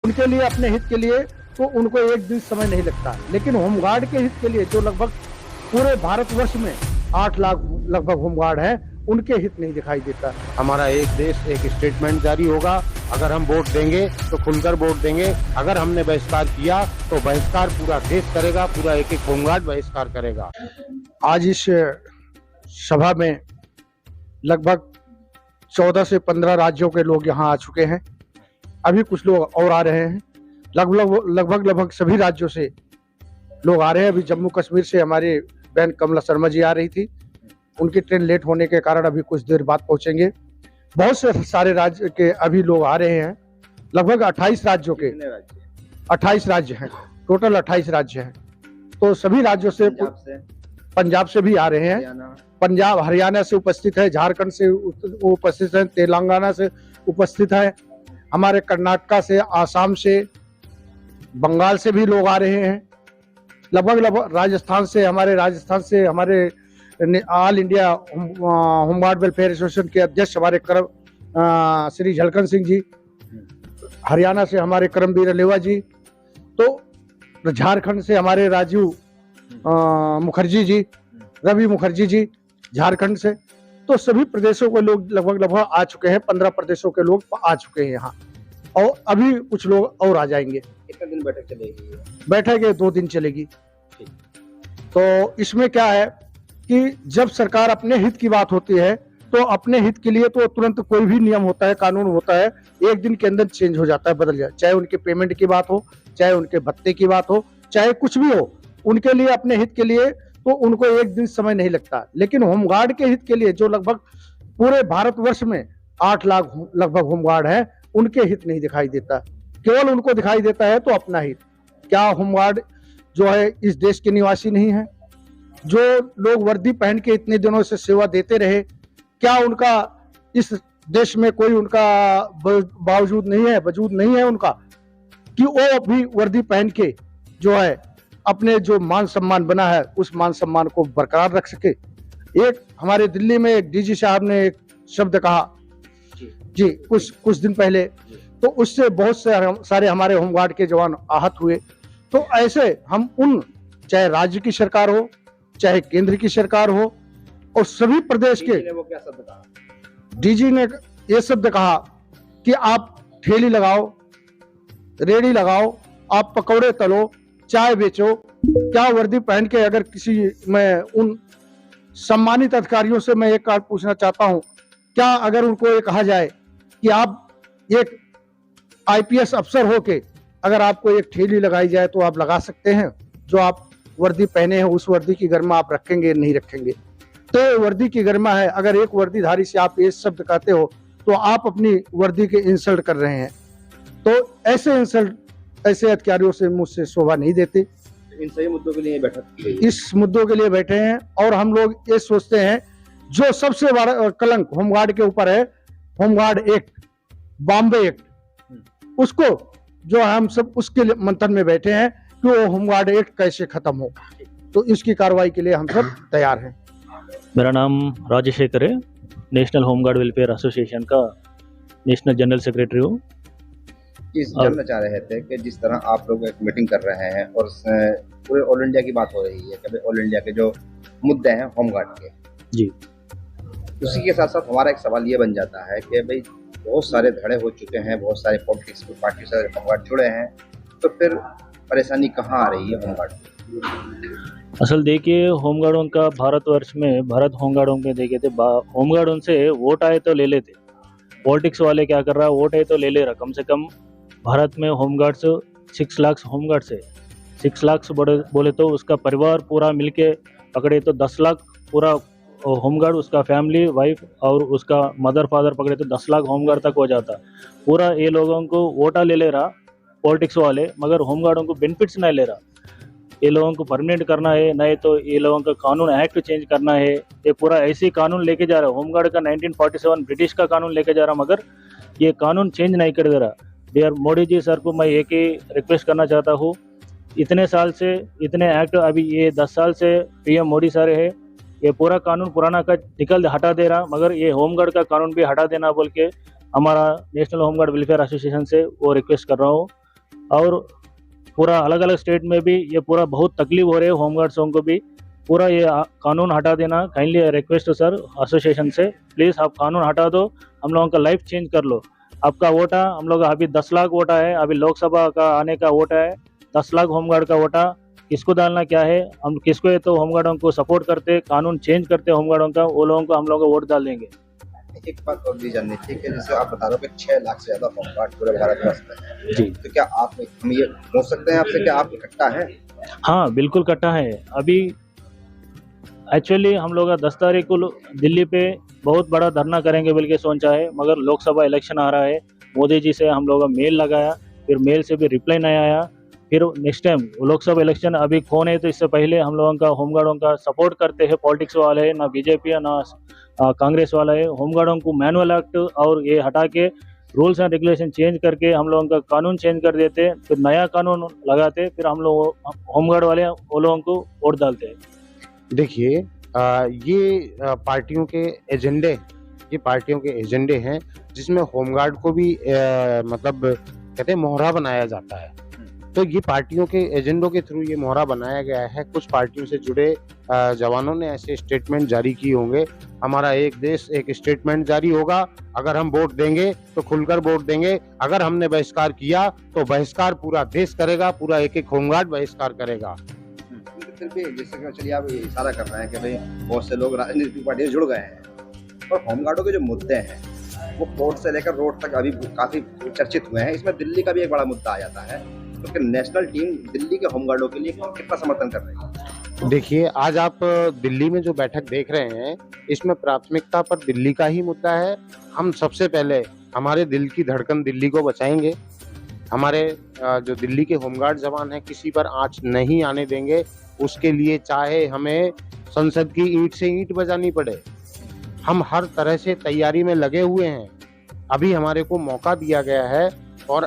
उनके लिए, अपने हित के लिए तो उनको एक दिन समय नहीं लगता, लेकिन होमगार्ड के हित के लिए जो लगभग पूरे भारतवर्ष में 8 लाख लगभग होमगार्ड है, उनके हित नहीं दिखाई देता। हमारा एक देश एक स्टेटमेंट जारी होगा। अगर हम वोट देंगे तो खुलकर वोट देंगे, अगर हमने बहिष्कार किया तो बहिष्कार पूरा देश करेगा, पूरा एक एक होमगार्ड बहिष्कार करेगा। आज इस सभा में लगभग 14 से 15 राज्यों के लोग यहाँ आ चुके हैं। अभी कुछ लोग और आ रहे हैं। लगभग सभी राज्यों से लोग आ रहे हैं। अभी जम्मू कश्मीर से हमारी बहन कमला शर्मा जी आ रही थी, उनकी ट्रेन लेट होने के कारण अभी कुछ देर बाद पहुंचेंगे। बहुत से सारे राज्य के अभी लोग आ रहे हैं। लगभग 28 राज्यों के 28 राज्य हैं, टोटल 28 राज्य हैं। तो सभी राज्यों से, पंजाब से भी आ रहे हैं। पंजाब हरियाणा से उपस्थित है, झारखंड से उपस्थित है, तेलंगाना से उपस्थित है, हमारे कर्नाटका से, आसाम से, बंगाल से भी लोग आ रहे हैं। लगभग राजस्थान से हमारे all India home guard welfare association के अध्यक्ष हमारे श्री झलकन सिंह जी, हरियाणा से हमारे करमवीर अलेवा जी, तो झारखंड से हमारे राजीव मुखर्जी जी, रवि मुखर्जी जी झारखंड से। तो सभी प्रदेशों के लोग लगभग आ चुके हैं। 15 प्रदेशों के लोग आ चुके हैं यहाँ, और अभी कुछ लोग और आ जाएंगे। कितने दिन बैठक चलेगी? बैठक 2 दिन चलेगी। तो इसमें क्या है कि जब सरकार अपने हित की बात होती है तो अपने हित के लिए तो तुरंत कोई भी नियम होता है, कानून होता है, एक दिन के अंदर चेंज हो जाता है, बदल जाए। चाहे उनके पेमेंट की बात हो, चाहे उनके भत्ते की बात हो, चाहे कुछ भी हो, उनके लिए, अपने हित के लिए तो उनको एक दिन समय नहीं लगता। लेकिन होमगार्ड के हित के लिए जो लगभग पूरे भारतवर्ष में 8 लाख लगभग होमगार्ड है, उनके हित नहीं दिखाई देता। केवल उनको दिखाई देता है तो अपना हित। क्या होमगार्ड जो है इस देश के निवासी नहीं है? जो लोग वर्दी पहन के इतने दिनों से सेवा देते रहे, क्या उनका इस देश में कोई उनका बावजूद नहीं है, वजूद नहीं है उनका, कि वो भी वर्दी पहन के जो है अपने जो मान सम्मान बना है उस मान सम्मान को बरकरार रख सके। एक हमारे दिल्ली में एक डीजी साहब ने एक शब्द कहा जी कुछ दिन पहले, तो उससे बहुत सारे हमारे होमगार्ड के जवान आहत हुए। तो ऐसे हम उन, चाहे राज्य की सरकार हो, चाहे केंद्र की सरकार हो, और सभी प्रदेश के, वो क्या शब्द कहा? डीजी ने ये शब्द कहा कि आप ठेली लगाओ, रेड़ी लगाओ, आप पकौड़े तलो, चाय बेचो, क्या वर्दी पहन के अगर मैं उन सम्मानित अधिकारियों से मैं एक बात पूछना चाहता हूं, क्या अगर उनको ये कहा जाए कि आप एक आईपीएस अफसर होके अगर आपको एक ठेली लगाई जाए तो आप लगा सकते हैं? जो आप वर्दी पहने हैं उस वर्दी की गरिमा आप रखेंगे नहीं रखेंगे? तो वर्दी की गरिमा है। अगर एक वर्दीधारी से आप ये शब्द कहते हो तो आप अपनी वर्दी के इंसल्ट कर रहे हैं। तो ऐसे इंसल्ट ऐसे अधिकारियों से मुझसे शोभा नहीं देती। इन सभी मुद्दों के लिए बैठक की गई। इस मुद्दों के लिए बैठे हैं, और हम लोग ये सोचते हैं जो सबसे बड़ा कलंक होमगार्ड के ऊपर है, होमगार्ड एक्ट, बॉम्बे एक्ट, उसको जो हम सब उसके मंथन में बैठे हैं कि वो होमगार्ड एक्ट कैसे खत्म हो। तो इसकी कार्रवाई के लिए हम सब तैयार हैं। मेरा नाम राजशेखर है, नेशनल होमगार्ड वेलफेयर एसोसिएशन का नेशनल जनरल सेक्रेटरी हूँ। जानना चाह रहे थे कि जिस तरह आप लोग एक मीटिंग कर रहे हैं और पूरे ऑल इंडिया की बात हो रही है कि ऑल इंडिया के जो मुद्दे हैं होमगार्ड के, जी, उसी के साथ साथ हमारा एक सवाल ये बन जाता है कि भाई बहुत सारे धड़े हो चुके हैं, बहुत सारे पॉलिटिक्स पार्टी से होमगार्ड जुड़े हैं, तो फिर परेशानी कहाँ आ रही है होमगार्ड की? असल देखिए, होमगार्डों का भारतवर्ष में, भारत होमगार्डों में देखे थे, होमगार्डों से वोट आए तो ले लेते। पॉलिटिक्स वाले क्या कर रहा है, वोट आए तो ले ले रहा। कम से कम भारत में होमगार्ड्स 6 लाख होमगार्ड्स है। 6 लाख बोले तो उसका परिवार पूरा मिलके पकड़े तो 10 लाख पूरा होमगार्ड, उसका फैमिली, वाइफ और उसका मदर फादर पकड़े तो 10 लाख होमगार्ड तक हो जाता। पूरा ये लोगों को वोटा ले ले रहा पॉलिटिक्स वाले, मगर होमगार्डों को बेनिफिट्स नहीं ले रहा। ये लोगों को परमानेंट करना है, नहीं तो ये लोगों का कानून एक्ट चेंज करना है। ये पूरा ऐसे ही कानून लेके जा रहा है। होमगार्ड का 1947 ब्रिटिश का कानून लेके जा रहा, मगर ये कानून चेंज नहीं कर दे रहा। डियर मोदी जी सर को मैं एक ही रिक्वेस्ट करना चाहता हूँ, इतने साल से इतने एक्ट, अभी ये 10 साल से पीएम मोदी सर है, ये पूरा कानून पुराना का हटा दे रहा, मगर ये होमगार्ड का कानून भी हटा देना बोल के हमारा नेशनल होमगार्ड वेलफेयर एसोसिएशन से वो रिक्वेस्ट कर रहा हूँ। और पूरा अलग अलग स्टेट में भी ये पूरा बहुत तकलीफ हो रही है होमगार्ड्सों को भी। पूरा ये कानून हटा देना, काइंडली रिक्वेस्ट सर एसोसिएशन से, प्लीज़ आप कानून हटा दो, हम लोगों का लाइफ चेंज कर लो। आपका वोटा हम लोग अभी 10 लाख वोटा है, अभी लोकसभा का आने का वोटा है 10 लाख होमगार्ड का वोटा, किसको डालना क्या है, हम किसको है तो होमगार्डों को सपोर्ट करते, कानून चेंज करते होमगार्डों का, वो लोगों को हम लोग वोट डाल देंगे। एक बात और भी जाननी थी कि जैसे आप बता रहे हो कि 6 लाख से ज्यादा होमगार्ड पूरे भारतवर्ष में है, जी तो क्या आप हम ये पूछ सकते हैं आपसे कि आप इकट्ठा हैं? हाँ बिल्कुल कट्टा है। अभी एक्चुअली हम लोग 10 तारीख को दिल्ली पे बहुत बड़ा धरना करेंगे बोल के सोचा है, मगर लोकसभा इलेक्शन आ रहा है, मोदी जी से हम लोग मेल लगाया, फिर मेल से भी रिप्लाई नहीं आया, फिर नेक्स्ट टाइम लोकसभा इलेक्शन अभी कौन है तो इससे पहले हम लोगों का होमगार्डों का सपोर्ट करते हैं, पॉलिटिक्स वाले है ना बीजेपी है ना कांग्रेस वाला है, होमगार्डों को मैनुअल एक्ट और ये हटा के रूल्स एंड रेगुलेशन चेंज करके हम लोगों का कानून चेंज कर देते, फिर नया कानून लगाते, फिर हम लोग होमगार्ड वाले वो लोगों को वोट डालते हैं। देखिए ये पार्टियों के एजेंडे, ये पार्टियों के एजेंडे हैं जिसमें होमगार्ड को भी मतलब कहते हैं मोहरा बनाया जाता है। तो ये पार्टियों के एजेंडों के थ्रू ये मोहरा बनाया गया है। कुछ पार्टियों से जुड़े जवानों ने ऐसे स्टेटमेंट जारी किए होंगे, हमारा एक देश एक स्टेटमेंट जारी होगा, अगर हम वोट देंगे तो खुलकर वोट देंगे, अगर हमने बहिष्कार किया तो बहिष्कार पूरा देश करेगा, पूरा एक एक होमगार्ड बहिष्कार करेगा। फिर भी जैसे कि चलिए आप ये इशारा कर रहे हैं कि भाई बहुत से लोग राजनीतिक पार्टी से जुड़ गए हैं, और होमगार्डों के जो मुद्दे हैं वो कोर्ट से लेकर रोड तक अभी काफी चर्चित हुए हैं। इसमें दिल्ली का भी एक बड़ा मुद्दा आ जाता है, तो फिर नेशनल टीम दिल्ली के होमगार्डों के लिए कितना समर्थन कर रही है? देखिए आज आप दिल्ली में जो बैठक देख रहे हैं, इसमें प्राथमिकता पर दिल्ली का ही मुद्दा है। हम सबसे पहले हमारे दिल की धड़कन दिल्ली को बचाएंगे, हमारे जो दिल्ली के होमगार्ड जवान हैं किसी पर आंच नहीं आने देंगे, उसके लिए चाहे हमें संसद की ईंट से ईंट बजानी पड़े, हम हर तरह से तैयारी में लगे हुए हैं। अभी हमारे को मौका दिया गया है, और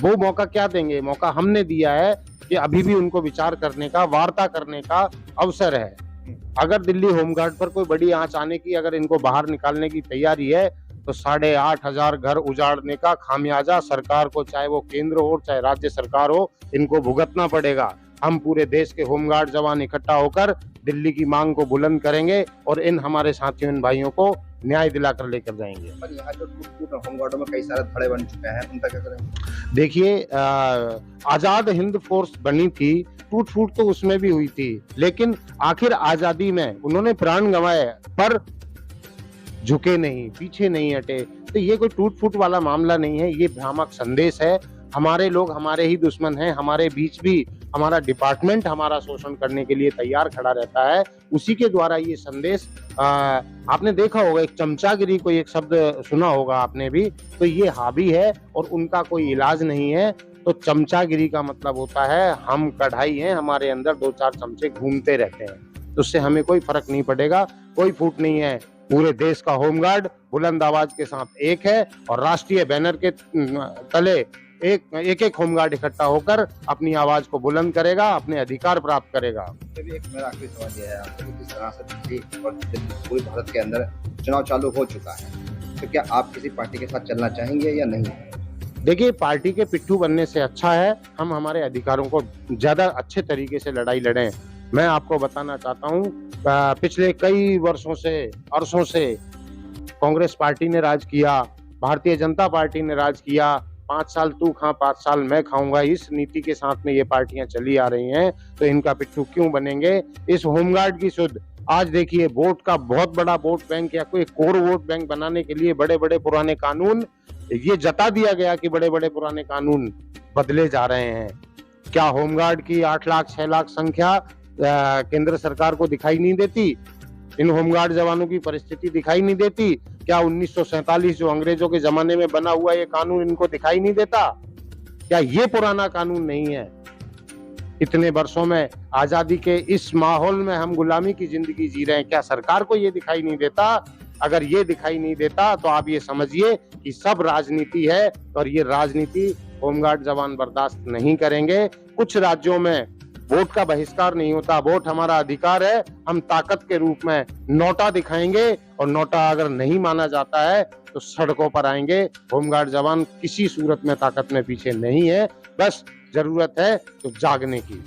वो मौका क्या देंगे, मौका हमने दिया है कि अभी भी उनको विचार करने का, वार्ता करने का अवसर है। अगर दिल्ली होमगार्ड पर कोई बड़ी आंच आने की, अगर इनको बाहर निकालने की तैयारी है, तो 8,500 घर उजाड़ने का खामियाजा सरकार को, चाहे वो केंद्र हो चाहे राज्य सरकार हो, इनको भुगतना पड़ेगा। हम पूरे देश के होमगार्ड जवान इकट्ठा होकर दिल्ली की मांग को बुलंद करेंगे और इन हमारे साथियों, इन भाइयों को न्याय दिलाकर लेकर जाएंगे। पर यहाँ जो टूट होमगार्डों में कई सारे धड़े बन चुके हैं, उनका क्या करेंगे? देखिए आजाद हिंद फोर्स बनी थी, टूट फूट तो उसमें भी हुई थी, लेकिन आखिर आजादी में उन्होंने प्राण गंवाए पर झुके नहीं, पीछे नहीं हटे। तो ये कोई टूट फूट वाला मामला नहीं है, ये भ्रामक संदेश है। हमारे लोग हमारे ही दुश्मन हैं, हमारे बीच भी हमारा डिपार्टमेंट हमारा शोषण करने के लिए तैयार खड़ा रहता है, उसी के द्वारा ये संदेश आपने देखा होगा, एक चमचागिरी कोई एक शब्द सुना होगा आपने भी, तो ये हावी है और उनका कोई इलाज नहीं है। तो चमचागिरी का मतलब होता है हम कढ़ाई हैं, हमारे अंदर 2-4 चमचे घूमते रहते हैं, तो उससे हमें कोई फर्क नहीं पड़ेगा, कोई फूट नहीं है। पूरे देश का होमगार्ड बुलंद आवाज के साथ एक है और राष्ट्रीय बैनर के तले एक एक होमगार्ड इकट्ठा होकर अपनी आवाज को बुलंद करेगा, अपने अधिकार प्राप्त करेगा। एक मेरा आखिरी सवाल यह है आपसे, जिस तरह से दिल्ली और पूरे भारत के अंदर चुनाव चालू हो चुका है, तो क्या आप किसी पार्टी के साथ चलना चाहेंगे या नहीं? देखिए पार्टी के पिट्ठू बनने से अच्छा है हम हमारे अधिकारों को ज्यादा अच्छे तरीके से लड़ाई लड़ें। मैं आपको बताना चाहता हूँ, पिछले कई वर्षों से, अरसों से कांग्रेस पार्टी ने राज किया, भारतीय जनता पार्टी ने राज किया, 5 साल तू खा 5 साल मैं खाऊंगा, इस नीति के साथ में ये पार्टियां चली आ रही हैं, तो इनका पिट्ठू क्यों बनेंगे? इस होमगार्ड की सुध आज देखिए, वोट का बहुत बड़ा वोट बैंक या कोई कोर वोट बैंक बनाने के लिए बड़े बड़े पुराने कानून, ये जता दिया गया कि बड़े बड़े पुराने कानून बदले जा रहे हैं। क्या होमगार्ड की 8 लाख 6 लाख संख्या केंद्र सरकार को दिखाई नहीं देती? इन होमगार्ड जवानों की परिस्थिति दिखाई नहीं देती? क्या 1947 जो अंग्रेजों के जमाने में बना हुआ ये कानून इनको दिखाई नहीं देता? क्या ये पुराना कानून नहीं है? इतने वर्षों में आजादी के इस माहौल में हम गुलामी की जिंदगी जी रहे हैं, क्या सरकार को ये दिखाई नहीं देता? अगर ये दिखाई नहीं देता तो आप ये समझिए कि सब राजनीति है, और ये राजनीति होमगार्ड जवान बर्दाश्त नहीं करेंगे। कुछ राज्यों में वोट का बहिष्कार नहीं होता। वोट हमारा अधिकार है। हम ताकत के रूप में नोटा दिखाएंगे और नोटा अगर नहीं माना जाता है तो सड़कों पर आएंगे। होमगार्ड जवान किसी सूरत में ताकत में पीछे नहीं है, बस जरूरत है तो जागने की।